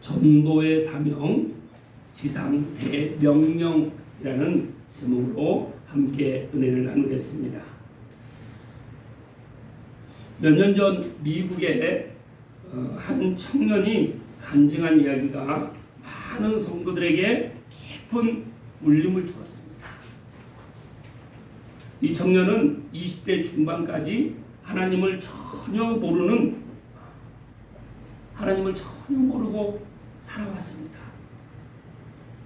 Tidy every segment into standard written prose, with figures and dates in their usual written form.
전도의 사명 지상 대명령이라는 제목으로 함께 은혜를 나누겠습니다. 몇 년 전 미국의 한 청년이 간증한 이야기가 많은 성도들에게 깊은 울림을 주었습니다. 이 청년은 20대 중반까지 하나님을 전혀 모르고 살아왔습니다.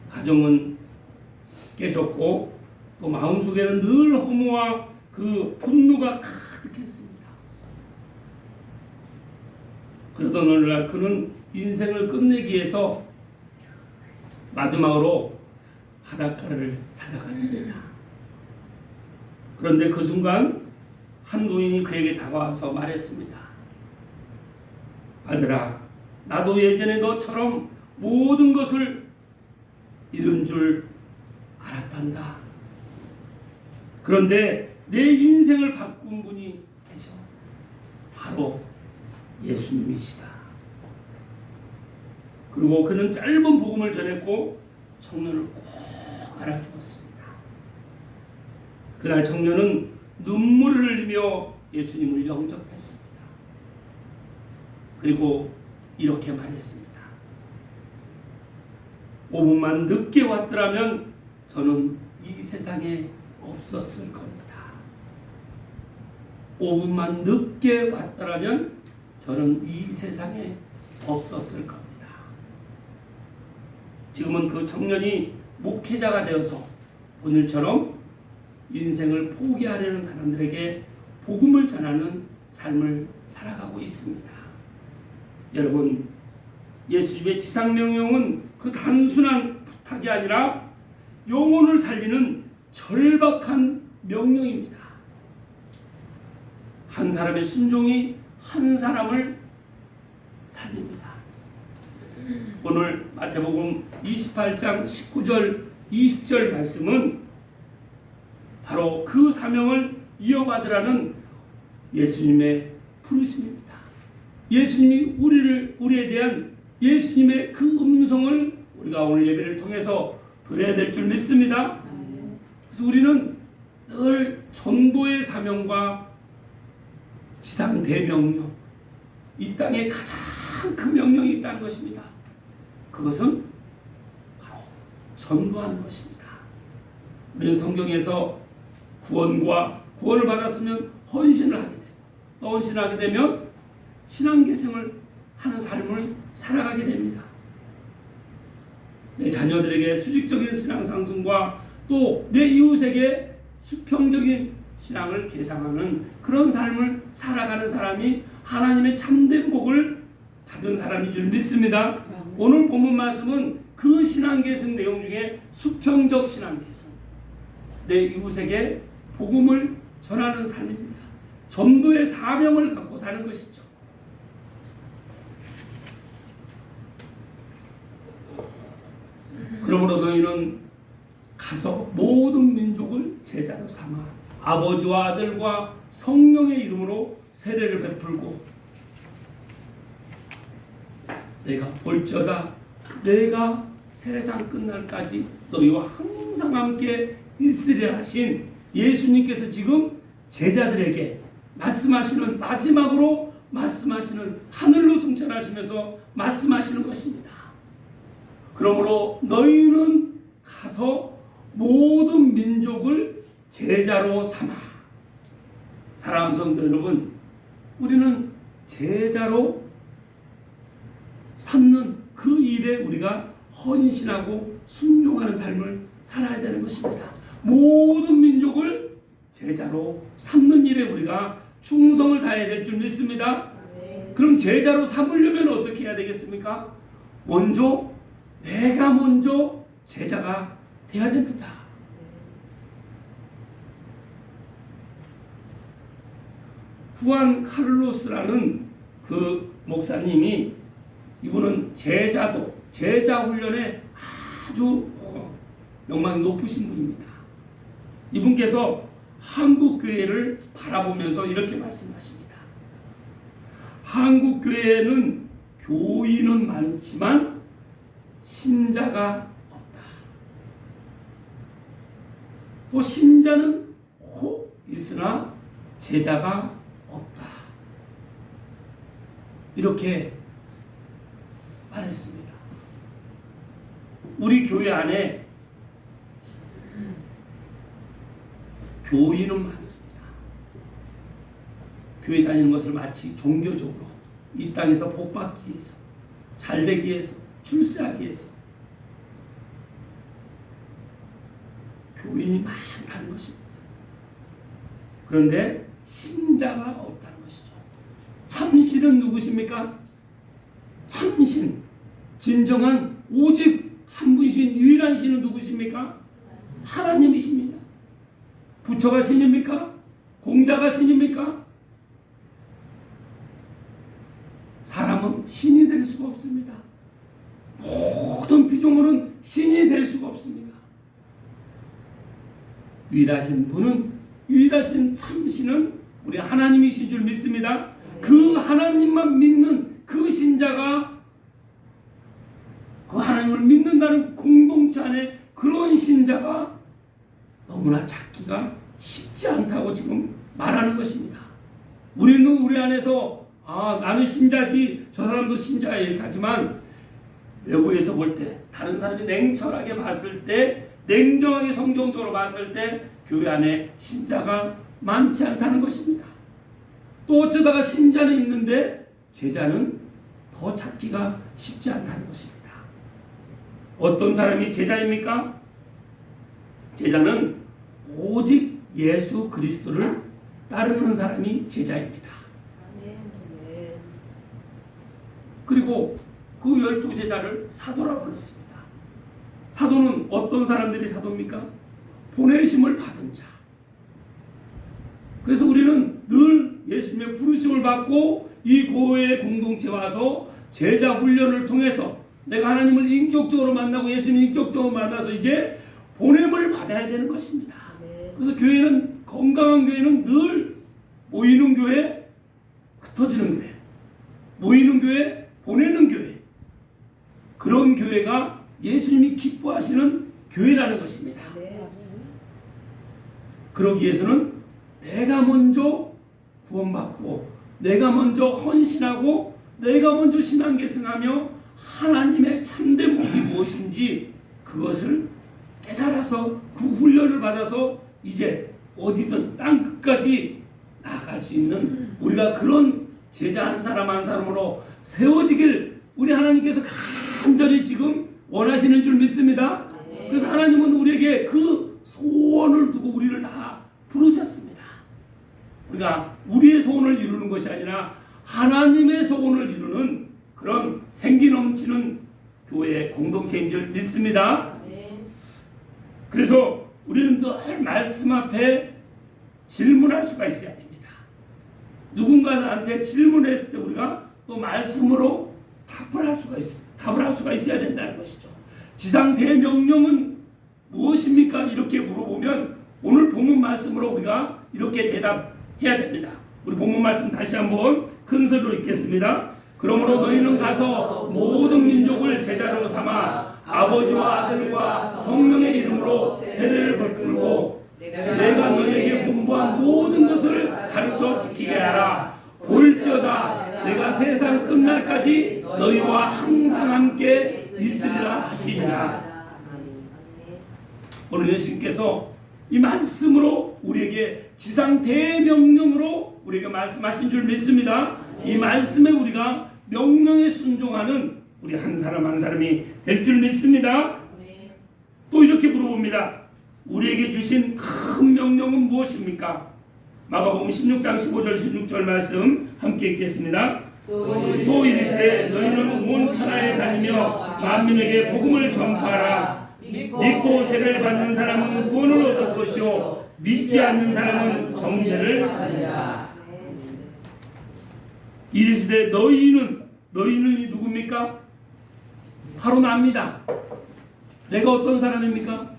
가정은 깨졌고 또 마음속에는 늘 허무와 그 분노가 가득했습니다. 그러던 어느 날 그는 인생을 끝내기 위해서 마지막으로 바닷가를 찾아갔습니다. 그런데 그 순간 한 노인이 그에게 다가와서 말했습니다. 아들아, 나도 예전에 너처럼 모든 것을 잃은 줄 알았단다. 그런데 내 인생을 바꾼 분이 계셔. 바로 예수님이시다. 그리고 그는 짧은 복음을 전했고 청년을 꼭 알아주었습니다. 그날 청년은 눈물을 흘리며 예수님을 영접했습니다. 그리고 이렇게 말했습니다. 5분만 늦게 왔더라면 저는 이 세상에 없었을 겁니다. 5분만 늦게 왔더라면 저는 이 세상에 없었을 겁니다. 지금은 그 청년이 목회자가 되어서 오늘처럼 인생을 포기하려는 사람들에게 복음을 전하는 삶을 살아가고 있습니다. 여러분, 예수님의 지상명령은 그 단순한 부탁이 아니라 영혼을 살리는 절박한 명령입니다. 한 사람의 순종이 한 사람을 살립니다. 오늘 마태복음 28장 19절 20절 말씀은 바로 그 사명을 이어받으라는 예수님의 부르심입니다. 예수님이 우리에 대한 예수님의 그 음성을 우리가 오늘 예배를 통해서 들어야 될 줄 믿습니다. 그래서 우리는 늘 전도의 사명과 지상 대명령, 이 땅에 가장 큰 명령이 있다는 것입니다. 그것은 바로 전도하는 것입니다. 우리는 성경에서 구원을 받았으면 헌신을 하게 돼요. 또 헌신을 하게 되면 신앙계승을 하는 삶을 살아가게 됩니다. 내 자녀들에게 수직적인 신앙 상승과 또 내 이웃에게 수평적인 신앙을 계상하는 그런 삶을 살아가는 사람이 하나님의 참된 복을 받은 사람인 줄 믿습니다. 오늘 본문 말씀은 그 신앙계승 내용 중에 수평적 신앙계승, 내 이웃에게 복음을 전하는 삶입니다. 전도의 사명을 갖고 사는 것이죠. 그러므로 너희는 가서 모든 민족을 제자로 삼아 아버지와 아들과 성령의 이름으로 세례를 베풀고 내가 볼지어다 내가 세상 끝날까지 너희와 항상 함께 있으리라 하신 예수님께서 지금 제자들에게 말씀하시는, 마지막으로 말씀하시는, 하늘로 승천하시면서 말씀하시는 것입니다. 그러므로 너희는 가서 모든 민족을 제자로 삼아. 사랑하는 성도 여러분, 우리는 제자로 삼는 그 일에 우리가 헌신하고 순종하는 삶을 살아야 되는 것입니다. 모든 민족을 제자로 삼는 일에 우리가 충성을 다해야 될 줄 믿습니다. 그럼 제자로 삼으려면 어떻게 해야 되겠습니까? 내가 먼저 제자가 돼야 됩니다. 후안 카를로스라는 그 목사님이, 이분은 제자 훈련에 아주 명망이 높으신 분입니다. 이분께서 한국 교회를 바라보면서 이렇게 말씀하십니다. 한국 교회는 교인은 많지만 신자가 없다. 또 신자는 혹 있으나 제자가 없다. 이렇게 말했습니다. 우리 교회 안에 교인은 많습니다. 교회 다니는 것을 마치 종교적으로 이 땅에서 복받기 위해서, 잘되기 위해서, 출세하기 위해서 교인이 많다는 것입니다. 그런데 신자가 없다는 것이죠. 참신은 누구십니까? 참신, 진정한 오직 한 분이신 유일한 신은 누구십니까? 하나님이십니다. 부처가 신입니까? 공자가 신입니까? 사람은 신이 될 수가 없습니다. 모든 피조물은 신이 될 수가 없습니다. 유일하신 분은, 유일하신 참신은 우리 하나님이신 줄 믿습니다. 그 하나님만 믿는 그 신자가, 그 하나님을 믿는다는 공동체 안에 그런 신자가 너무나 찾기가 쉽지 않다고 지금 말하는 것입니다. 우리는 우리 안에서 나는 신자지, 저 사람도 신자야 이렇게 하지만 외부에서 볼 때, 다른 사람이 냉철하게 봤을 때, 냉정하게 성경적으로 봤을 때 교회 안에 신자가 많지 않다는 것입니다. 또 어쩌다가 신자는 있는데 제자는 더 찾기가 쉽지 않다는 것입니다. 어떤 사람이 제자입니까? 제자는 오직 예수 그리스도를 따르는 사람이 제자입니다. 그리고 그 12제자를 사도라고 불렀습니다. 사도는 어떤 사람들이 사도입니까? 보내심을 받은 자. 그래서 우리는 늘 예수님의 부르심을 받고 이 교회의 공동체에 와서 제자 훈련을 통해서 내가 하나님을 인격적으로 만나고 예수님을 인격적으로 만나서 이제 보냄을 받아야 되는 것입니다. 그래서 교회는, 건강한 교회는 늘 모이는 교회, 흩어지는 교회, 모이는 교회, 보내는 교회, 그런 교회가 예수님이 기뻐하시는 교회라는 것입니다. 그러기 위해서는 내가 먼저 구원받고, 내가 먼저 헌신하고, 내가 먼저 신앙 계승하며 하나님의 참된 복이 무엇인지 그것을 깨달아서 그 훈련을 받아서 이제 어디든 땅 끝까지 나아갈 수 있는 우리가 그런 제자 한 사람 한 사람으로 세워지길 우리 하나님께서 간절히 지금 원하시는 줄 믿습니다. 그래서 하나님은 우리에게 그 소원을 두고 우리를 다 부르셨습니다. 우리가 우리의 소원을 이루는 것이 아니라 하나님의 소원을 이루는 그런 생기 넘치는 교회의 공동체인 줄 믿습니다. 그래서 우리는 늘 말씀 앞에 질문할 수가 있어야 됩니다. 누군가 나한테 질문했을 때 우리가 또 말씀으로 답을 할 수가 있어야 된다는 것이죠. 지상 대명령은 무엇입니까? 이렇게 물어보면 오늘 본문 말씀으로 우리가 이렇게 대답해야 됩니다. 우리 본문 말씀 다시 한번 큰 소리로 읽겠습니다. 그러므로 너희는 가서 모든 민족을 제자로 삼아 아버지와 아들과 성령의 이름으로 세례를 베풀고 내가 너희에게 분부한 모든 것을 가르쳐 지키게 하라. 볼지어다 내가 세상 끝날까지 너희와 항상 함께 있으리라 하시니라. 오늘 예수님께서 이 말씀으로 우리에게 지상 대명령으로 우리에게 말씀하신 줄 믿습니다. 이 말씀에 우리가 명령에 순종하는 우리 한 사람 한 사람이 될 줄 믿습니다. 또 이렇게 물어봅니다. 우리에게 주신 큰 명령은 무엇입니까? 마가복음 16장 15절 16절 말씀 함께 읽겠습니다. 또 이르시되 너희는 온 천하에 다니며 만민에게 복음을 전파하라. 믿고 세례를 받는 사람은 구원을 얻을 것이요 믿지 않는 사람은 정죄를 받으리라. 이르시되 너희는 누굽니까? 바로 나입니다. 내가 어떤 사람입니까?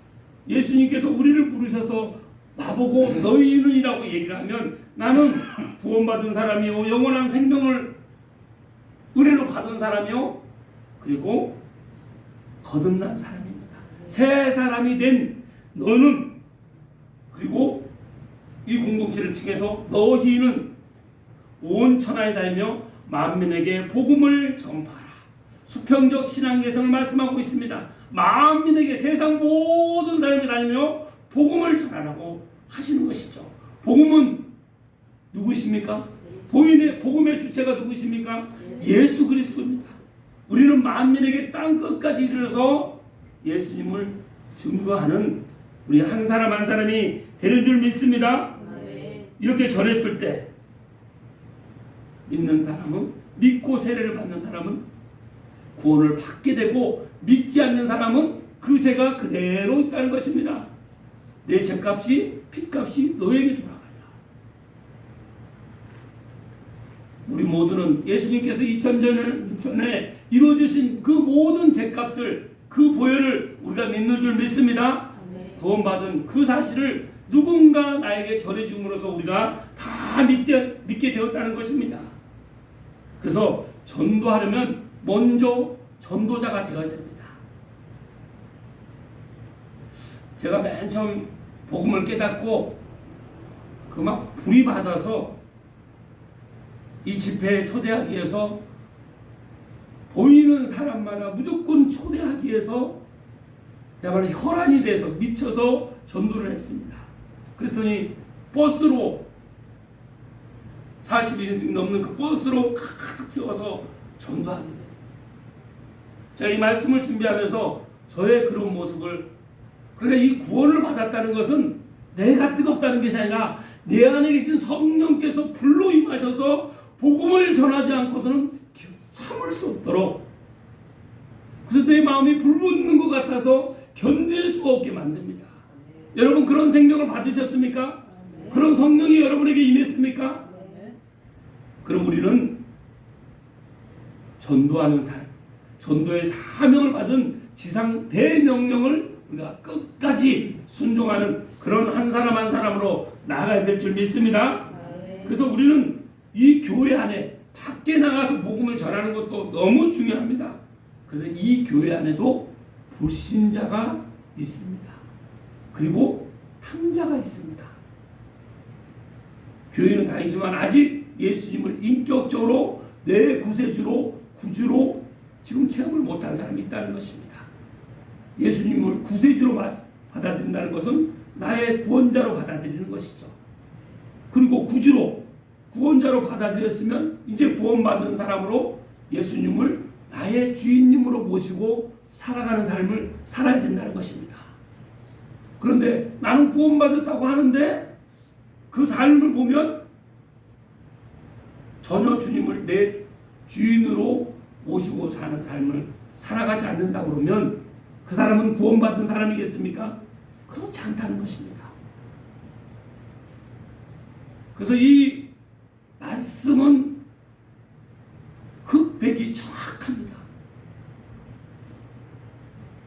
예수님께서 우리를 부르셔서 나보고 너희는이라고 얘기를 하면 나는 구원받은 사람이요 영원한 생명을 은혜로 받은 사람이요 그리고 거듭난 사람입니다. 새 사람이 된 너는, 그리고 이 공동체를 통해서 너희는 온 천하에 다니며 만민에게 복음을 전파하라. 수평적 신앙 개성을 말씀하고 있습니다. 만민에게, 세상 모든 사람이 다니며 복음을 전하라고 하시는 것이죠. 복음은 누구십니까? 복음의 주체가 누구십니까? 예수 그리스도입니다. 우리는 만민에게 땅 끝까지 이르러서 예수님을 증거하는 우리 한 사람 한 사람이 되는 줄 믿습니다. 이렇게 전했을 때 믿는 사람은, 믿고 세례를 받는 사람은 구원을 받게 되고, 믿지 않는 사람은 그 죄가 그대로 있다는 것입니다. 내 죄값이, 피값이 너에게 돌아가리라. 우리 모두는 예수님께서 2000년 전에 이루어주신 그 모든 죄값을, 그 보혈을 우리가 믿는 줄 믿습니다. 구원받은 그 사실을 누군가 나에게 전해줌으로써 우리가 다 믿게 되었다는 것입니다. 그래서 전도하려면 먼저 전도자가 되어야 됩니다. 제가 맨 처음 복음을 깨닫고 그 막 불이 받아서 이 집회에 초대하기 위해서 보이는 사람마다 무조건 초대하기 위해서 야말로 혈안이 돼서 미쳐서 전도를 했습니다. 그랬더니 버스로 40인승 넘는 그 버스로 가득 채워서 전도하게 돼요. 제가 이 말씀을 준비하면서 저의 그런 모습을, 그러니까 이 구원을 받았다는 것은 내가 뜨겁다는 것이 아니라 내 안에 계신 성령께서 불로 임하셔서 복음을 전하지 않고서는 참을 수 없도록, 그래서 내 마음이 불붙는 것 같아서 견딜 수가 없게 만듭니다. 여러분 그런 생명을 받으셨습니까? 그런 성령이 여러분에게 임했습니까? 그럼 우리는 전도하는 삶, 전도의 사명을 받은 지상 대명령을 우리가 끝까지 순종하는 그런 한 사람 한 사람으로 나아가야 될 줄 믿습니다. 그래서 우리는 이 교회 안에, 밖에 나가서 복음을 전하는 것도 너무 중요합니다. 그런데 이 교회 안에도 불신자가 있습니다. 그리고 탕자가 있습니다. 교회는 다니지만 아직 예수님을 인격적으로 내 구세주로, 구주로 지금 체험을 못한 사람이 있다는 것입니다. 예수님을 구세주로 받아들인다는 것은 나의 구원자로 받아들이는 것이죠. 그리고 구주로, 구원자로 받아들였으면 이제 구원받은 사람으로 예수님을 나의 주인님으로 모시고 살아가는 삶을 살아야 된다는 것입니다. 그런데 나는 구원받았다고 하는데 그 삶을 보면 전혀 주님을 내 주인으로 모시고 사는 삶을 살아가지 않는다 그러면 그 사람은 구원받은 사람이겠습니까? 그렇지 않다는 것입니다. 그래서 이 말씀은 흑백이 정확합니다.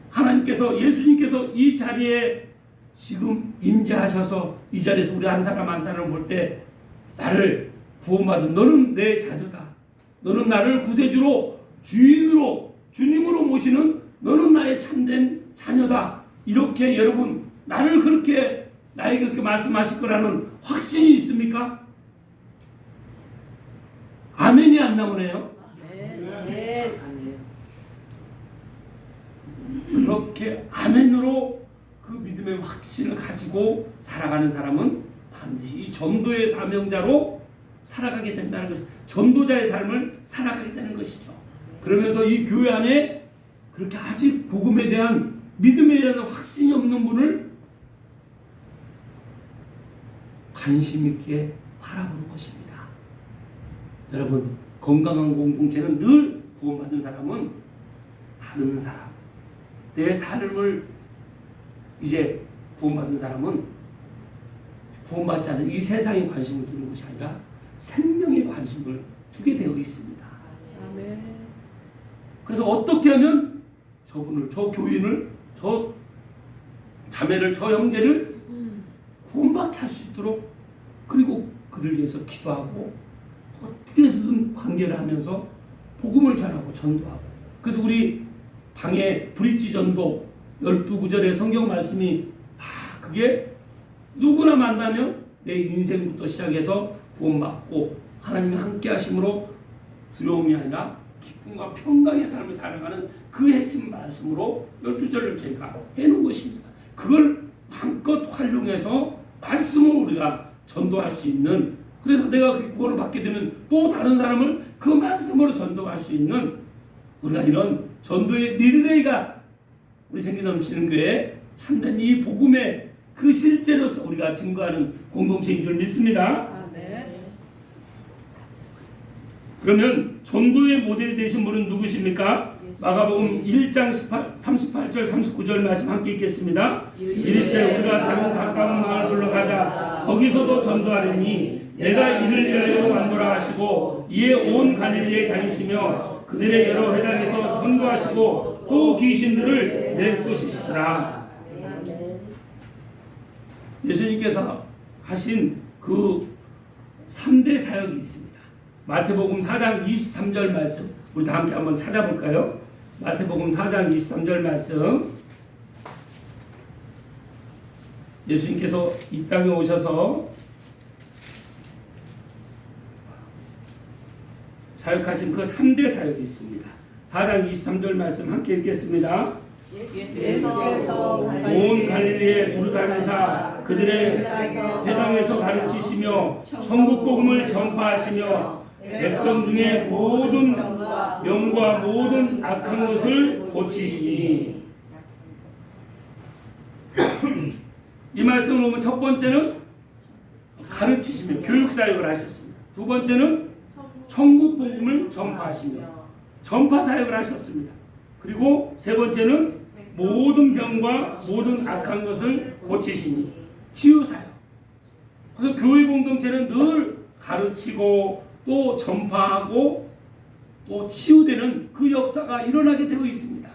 하나님께서, 예수님께서 이 자리에 지금 임재하셔서 이 자리에서 우리 한 사람 한 사람을 볼 때 나를 구원받은 너는 내 자녀다. 너는 나를 구세주로, 주인으로, 주님으로 모시는 너는 나의 참된 자녀다. 이렇게 여러분 나를 그렇게, 나에게 그렇게 말씀하실 거라는 확신이 있습니까? 아멘이 안 나오네요. 그렇게 아멘으로 그 믿음의 확신을 가지고 살아가는 사람은 반드시 이 전도의 사명자로 살아가게 된다는 것이죠. 전도자의 삶을 살아가게 되는 것이죠. 그러면서 이 교회 안에 그렇게 아직 복음에 대한, 믿음에 대한 확신이 없는 분을 관심 있게 바라보는 것입니다. 여러분, 건강한 공동체는 늘 구원받은 사람은 다른 사람, 내 삶을 이제 구원받은 사람은 구원받지 않은 이 세상에 관심을 두는 것이 아니라 생명에 관심을 두게 되어 있습니다. 아멘. 그래서 어떻게 하면 저분을, 저 교인을, 저 자매를, 저 형제를 구원받게 할 수 있도록, 그리고 그를 위해서 기도하고 어떻게 해서든 관계를 하면서 복음을 전하고 전도하고. 그래서 우리 방해 브릿지 전도 12구절의 성경 말씀이 다 그게 누구나 만나면 내 인생부터 시작해서 구원받고 하나님이 함께 하심으로 두려움이 아니라 기쁨과 평강의 삶을 살아가는 그 핵심 말씀으로 12절을 제가 해놓은 것입니다. 그걸 마음껏 활용해서 말씀을 우리가 전도할 수 있는, 그래서 내가 그 구원을 받게 되면 또 다른 사람을 그 말씀으로 전도할 수 있는, 우리가 이런 전도의 리레이가 우리 생기 넘치는 교회 참된 이 복음의 그 실제로서 우리가 증거하는 공동체인 줄 믿습니다. 그러면 전도의 모델이 되신 분은 누구십니까? 마가복음 1장 38절 39절 말씀 함께 읽겠습니다. 이르시되 우리가 다른 가까운 마을로 가자. 거기서도 전도하려니 내가 이를 위하여 왔노라 하시고 이에 온 갈릴리에 다니시며 그들에게로 회당에서 전도하시고 또 귀신들을 내쫓으시더라. 예수님께서 하신 그 3대 사역이 있습니다. 마태복음 4장 23절 말씀 우리 다 함께 한번 찾아볼까요? 마태복음 4장 23절 말씀, 예수님께서 이 땅에 오셔서 사역하신 그 3대 사역이 있습니다. 4장 23절 말씀 함께 읽겠습니다. 예수께서 온 갈릴리에 두루다니사 그들의 회당에서 가르치시며 천국 복음을 전파하시며 백성 중에 모든 명과 모든 악한 것을 고치시니. 이 말씀을 보면 첫 번째는 가르치시며 교육 사역을 하셨습니다. 두 번째는 천국 복음을 전파하시며 전파 사역을 하셨습니다. 그리고 세 번째는 모든 병과 모든 악한 것을 고치시니 치유 사역. 그래서 교회 공동체는 늘 가르치고 또 전파하고 또 치유되는 그 역사가 일어나게 되어 있습니다.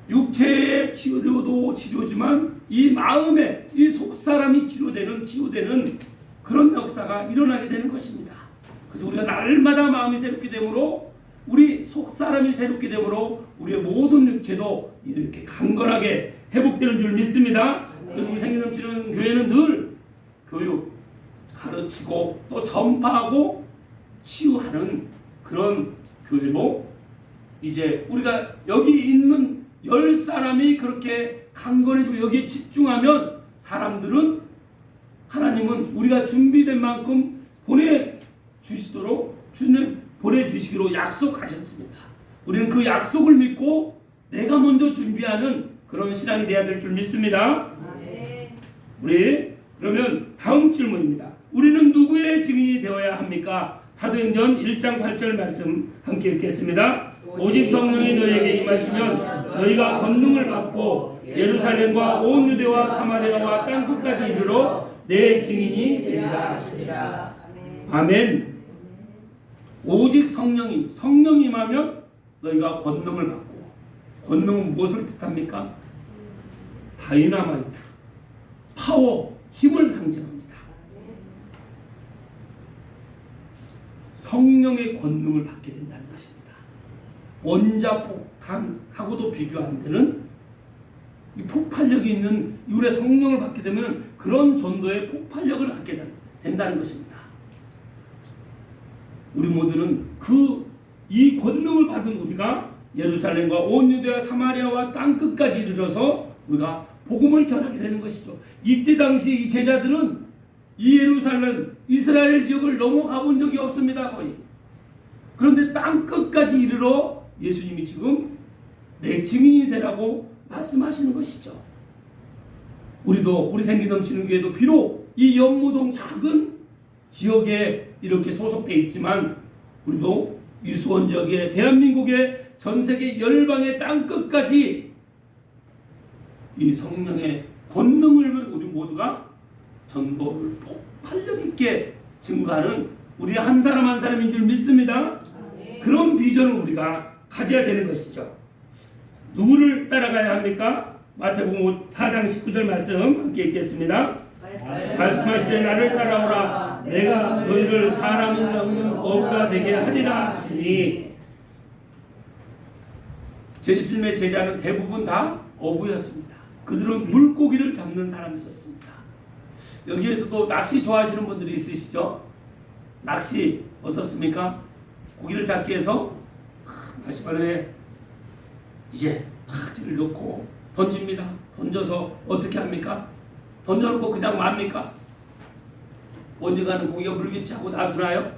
육체의 치료도 치료지만 이 마음의 이 속사람이 치유되는 그런 역사가 일어나게 되는 것입니다. 그래서 우리가 날마다 마음이 새롭게 되므로 우리 속사람이 새롭게 되므로 우리의 모든 육체도 이렇게 강건하게 회복되는 줄 믿습니다. 그래서 우리 생기 넘치는 교회는 늘 교육, 가르치고 또 전파하고 치유하는 그런 교회로, 이제 우리가 여기 있는 10사람이 그렇게 강건해지고 여기에 집중하면 사람들은, 하나님은 우리가 준비된 만큼 보내주시도록 주님 보내주시기로 약속하셨습니다. 우리는 그 약속을 믿고 내가 먼저 준비하는 그런 신앙이 되어야 될 줄 믿습니다. 우리 그러면 다음 질문입니다. 우리는 누구의 증인이 되어야 합니까? 사도행전 1장 8절 말씀 함께 읽겠습니다. 오직 성령이 너희에게 임하시면 너희가 권능을 받고 예루살렘과 온 유대와 사마리아와 땅끝까지 이르러 내 증인이 되리라 하시리라. 아멘. 오직 성령이 임하면 너희가 권능을 받고, 권능은 무엇을 뜻합니까? 다이나마이트, 파워, 힘을 상징합니다. 성령의 권능을 받게 된다는 것입니다. 원자폭탄하고도 비교 안 되는 이 폭발력이 있는 우리의 성령을 받게 되면 그런 전도의 폭발력을 갖게 된다는 것입니다. 우리 모두는 이 권능을 받은 우리가 예루살렘과 온 유대와 사마리아와 땅끝까지 이르러서 우리가 복음을 전하게 되는 것이죠. 이때 당시 이 제자들은 이 예루살렘 이스라엘 지역을 넘어가 본 적이 없습니다. 거의. 그런데 땅끝까지 이르러 예수님이 지금 내 증인이 되라고 말씀하시는 것이죠. 우리도 우리 생기 넘치는 교회도 비록 이 연무동 작은 지역에 이렇게 소속되어 있지만 우리도 유수원 지역에 대한민국의 전세계 열방의 땅끝까지 이 성령의 권능을 우리 모두가 전도를 폭발력 있게 증거하는 우리 한 사람 한 사람인 줄 믿습니다. 그런 비전을 우리가 가져야 되는 것이죠. 누구를 따라가야 합니까? 마태복음 4장 19절 말씀 함께 읽겠습니다. 말씀하시되 나를 따라오라 내가 너희를 사람을 먹는 어부가 되게 하리라 하시니. 예수님의 제자는 대부분 다 어부였습니다. 그들은 물고기를 잡는 사람들이었습니다. 여기에서도 낚시 좋아하시는 분들이 있으시죠? 낚시 어떻습니까? 고기를 잡기 위해서 낚시바늘에 이제 탁지를 넣고 던집니다. 던져서 어떻게 합니까? 던져놓고 그냥 맙니까? 언젠가는 고기가 물기치하고 놔두나요?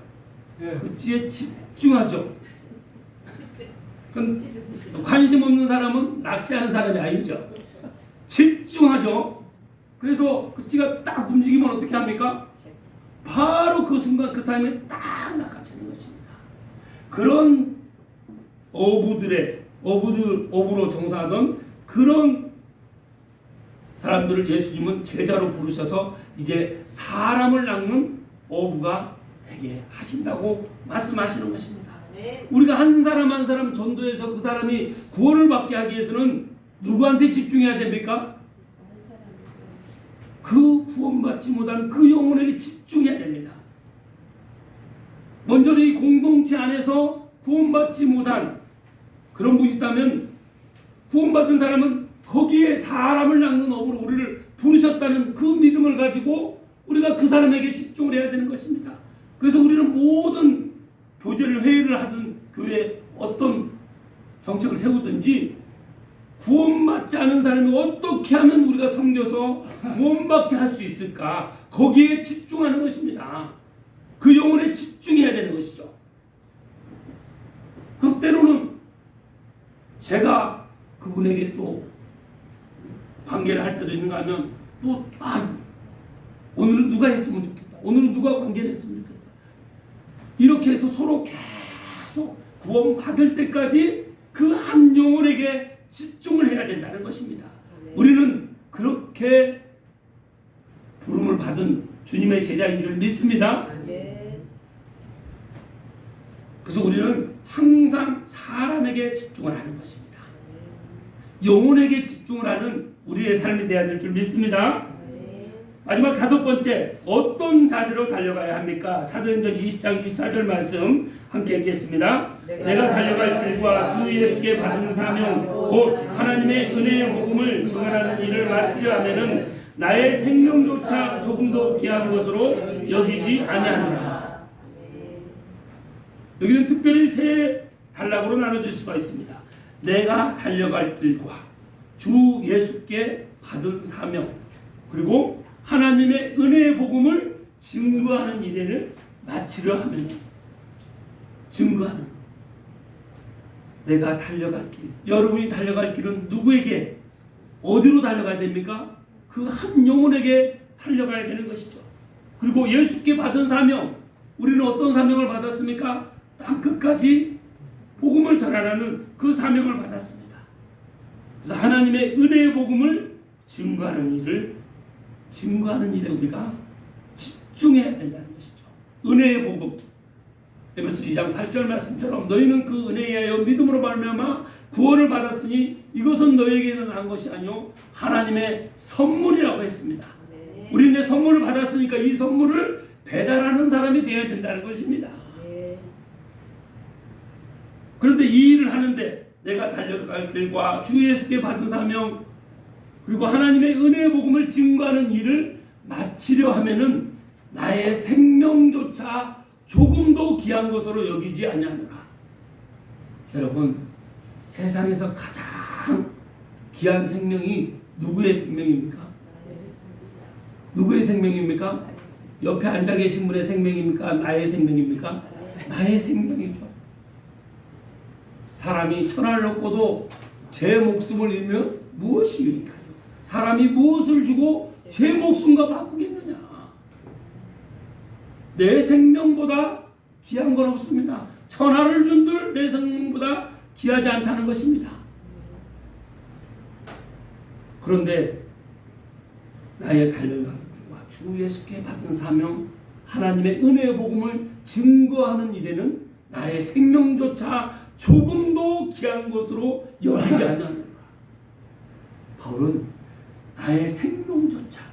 그 찌에 집중하죠. 관심 없는 사람은 낚시하는 사람이 아니죠. 집중하죠. 그래서 그 찌가 딱 움직이면 어떻게 합니까? 바로 그 순간 그 타임에 딱 낚아채는 것입니다. 그런 어부로 종사하던 그런 사람들을 예수님은 제자로 부르셔서 이제 사람을 낚는 어부가 되게 하신다고 말씀하시는 것입니다. 우리가 한 사람 한 사람 전도해서 그 사람이 구원을 받게 하기 위해서는 누구한테 집중해야 됩니까? 그 구원받지 못한 그 영혼에게 집중해야 됩니다. 먼저 이 공동체 안에서 구원받지 못한 그런 분이 있다면 구원받은 사람은 거기에 사람을 낚는 업으로 우리를 부르셨다는 그 믿음을 가지고 우리가 그 사람에게 집중을 해야 되는 것입니다. 그래서 우리는 모든 교제를 회의를 하든 교회에 어떤 정책을 세우든지 구원받지 않은 사람이 어떻게 하면 우리가 섬겨서 구원받게 할 수 있을까? 거기에 집중하는 것입니다. 그 영혼에 집중해야 되는 것이죠. 그래서 때로는 제가 그분에게 또 관계를 할 때도 있는가 하면 또 오늘은 누가 했으면 좋겠다. 오늘은 누가 관계를 했으면 좋겠다. 이렇게 해서 서로 계속 구원받을 때까지 그 한 영혼에게 집중을 해야 된다는 것입니다. 우리는 그렇게 부름을 받은 주님의 제자인 줄 믿습니다. 그래서 우리는 항상 사람에게 집중을 하는 것입니다. 영혼에게 집중을 하는 우리의 삶이 되어야 될 줄 믿습니다. 마지막 다섯 번째, 어떤 자세로 달려가야 합니까? 사도행전 20장 24절 말씀 함께 읽겠습니다. 내가 달려갈 길과 주 예수께 받은 사명 곧 하나님의 은혜의 복음을 증언하는 일을 마치려 하면은 나의 생명조차 조금도 귀한 것으로 여기지 아니하노라. 여기는 특별히 세 단락으로 나눠질 수가 있습니다. 내가 달려갈 길과 주 예수께 받은 사명 그리고 하나님의 은혜의 복음을 증거하는 일을 마치려 하면 증거하는 내가 달려갈 길 여러분이 달려갈 길은 누구에게 어디로 달려가야 됩니까? 그 한 영혼에게 달려가야 되는 것이죠. 그리고 예수께 받은 사명 우리는 어떤 사명을 받았습니까? 땅끝까지 복음을 전하라는 그 사명을 받았습니다. 그래서 하나님의 은혜의 복음을 증거하는 일에 우리가 집중해야 된다는 것이죠. 은혜의 복음 에베소 2장 8절 말씀처럼 너희는 그 은혜에 의하여 믿음으로 말미암아 구원을 받았으니 이것은 너희에게는 난 것이 아니요 하나님의 선물이라고 했습니다. 우리는 이제 선물을 받았으니까 이 선물을 배달하는 사람이 되어야 된다는 것입니다. 그런데 이 일을 하는데 내가 달려갈 길과 주 예수께 받은 사명 그리고 하나님의 은혜의 복음을 증거하는 일을 마치려 하면은 나의 생명조차 조금도 귀한 것으로 여기지 아니하노라. 여러분 세상에서 가장 귀한 생명이 누구의 생명입니까? 누구의 생명입니까? 옆에 앉아 계신 분의 생명입니까? 나의 생명입니까? 나의 생명이죠. 사람이 천하를 얻고도 제 목숨을 잃으면 무엇이 유익하요? 사람이 무엇을 주고 제 목숨과 바꾸겠느냐? 내 생명보다 귀한 건 없습니다. 천하를 준들 내 생명보다 귀하지 않다는 것입니다. 그런데 나의 달려갈 길과 주 예수께 받은 사명 하나님의 은혜의 복음을 증거하는 일에는 나의 생명조차 조금도 귀한 것으로 여기지 않느니라. 바울은 나의 생명조차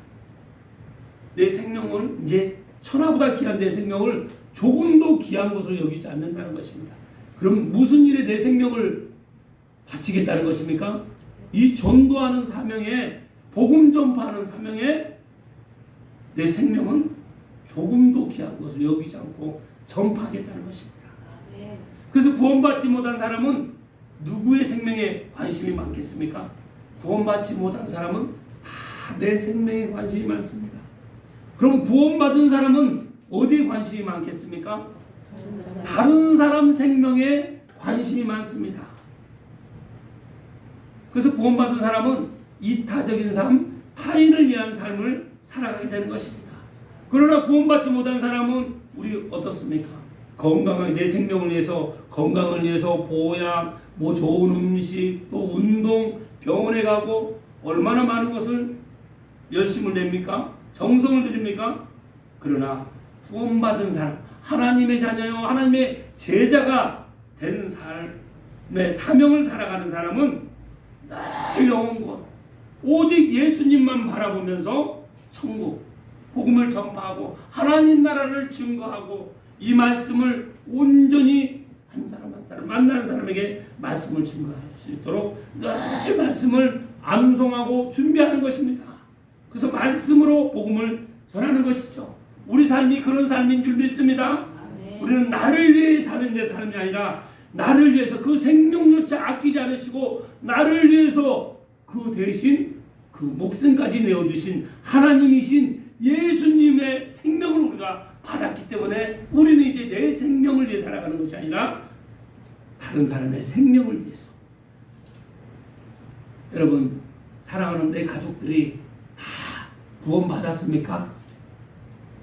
내 생명을 이제 천하보다 귀한 내 생명을 조금도 귀한 것으로 여기지 않는다는 것입니다. 그럼 무슨 일에 내 생명을 바치겠다는 것입니까? 이 전도하는 사명에, 복음 전파하는 사명에 내 생명은 조금도 귀한 것을 여기지 않고 전파하겠다는 것입니다. 그래서 구원받지 못한 사람은 누구의 생명에 관심이 많겠습니까? 구원받지 못한 사람은 다 내 생명에 관심이 많습니다. 그럼 구원받은 사람은 어디에 관심이 많겠습니까? 다른 사람 생명에 관심이 많습니다. 그래서 구원받은 사람은 이타적인 삶, 타인을 위한 삶을 살아가게 되는 것입니다. 그러나 구원받지 못한 사람은 우리 어떻습니까? 건강하게 내 생명을 위해서, 건강을 위해서 보약, 뭐 좋은 음식, 또 운동, 병원에 가고 얼마나 많은 것을 열심을 냅니까? 정성을 들입니까? 그러나 구원받은 사람, 하나님의 자녀요, 하나님의 제자가 된 삶의 사명을 살아가는 사람은 늘 영원권, 오직 예수님만 바라보면서 천국, 복음을 전파하고 하나님 나라를 증거하고 이 말씀을 온전히 한 사람 한 사람 만나는 사람에게 말씀을 증거할 수 있도록 늘 말씀을 암송하고 준비하는 것입니다. 그래서 말씀으로 복음을 전하는 것이죠. 우리 삶이 그런 삶인 줄 믿습니다. 우리는 나를 위해 사는 내 삶이 아니라 나를 위해서 그 생명조차 아끼지 않으시고 나를 위해서 그 대신 그 목숨까지 내어주신 하나님이신 예수님의 생명을 우리가 받았기 때문에 우리는 이제 내 생명을 위해 살아가는 것이 아니라 다른 사람의 생명을 위해서. 여러분, 사랑하는 내 가족들이 다 구원받았습니까?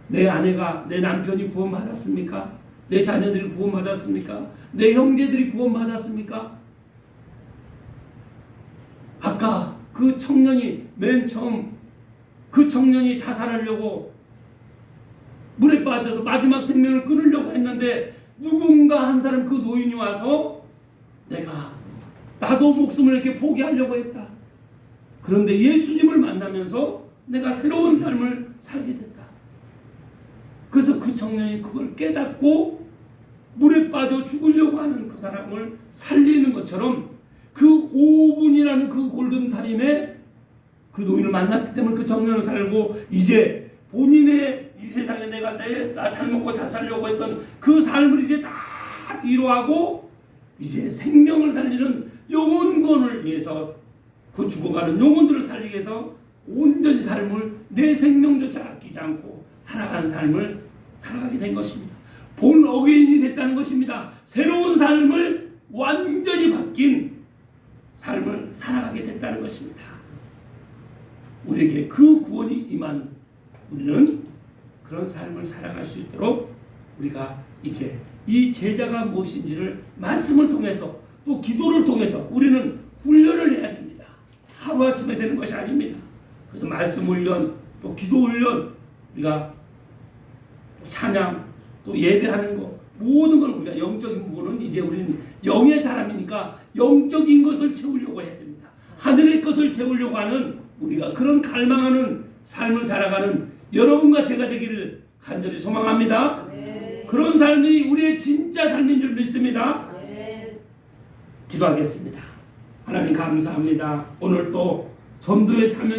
내 아내가, 내 남편이 구원받았습니까? 내 자녀들이 구원받았습니까? 내 형제들이 구원받았습니까? 아까 그 청년이 맨 처음 그 청년이 자살하려고 물에 빠져서 마지막 생명을 끊으려고 했는데 누군가 한 사람, 그 노인이 와서 나도 목숨을 이렇게 포기하려고 했다. 그런데 예수님을 만나면서 내가 새로운 삶을 살게 됐다. 그래서 그 청년이 그걸 깨닫고 물에 빠져 죽으려고 하는 그 사람을 살리는 것처럼 그 5분이라는 그 골든타임에 그 노인을 만났기 때문에 그 청년을 살고 이제 본인의 이 세상에 나 잘 먹고 잘 살려고 했던 그 삶을 이제 다 뒤로 하고 이제 생명을 살리는 영혼권을 위해서 그 죽어가는 영혼들을 살리기 위해서 온전히 삶을 내 생명조차 아끼지 않고 살아가는 삶을 살아가게 된 것입니다. 본 어게인이 됐다는 것입니다. 새로운 삶을 완전히 바뀐 삶을 살아가게 됐다는 것입니다. 우리에게 그 구원이 임한 우리는 그런 삶을 살아갈 수 있도록 우리가 이제 이 제자가 무엇인지를 말씀을 통해서 또 기도를 통해서 우리는 훈련을 해야 됩니다. 하루아침에 되는 것이 아닙니다. 그래서 말씀 훈련, 또 기도 훈련, 우리가 찬양, 또 예배하는 것, 모든 걸 우리가 영적인 부분은 이제 우리는 영의 사람이니까 영적인 것을 채우려고 해야 됩니다. 하늘의 것을 채우려고 하는 우리가 그런 갈망하는 삶을 살아가는 여러분과 제가 되기를 간절히 소망합니다. 네. 그런 삶이 우리의 진짜 삶인 줄 믿습니다. 네. 기도하겠습니다. 하나님 감사합니다. 오늘 또 전도의 사명이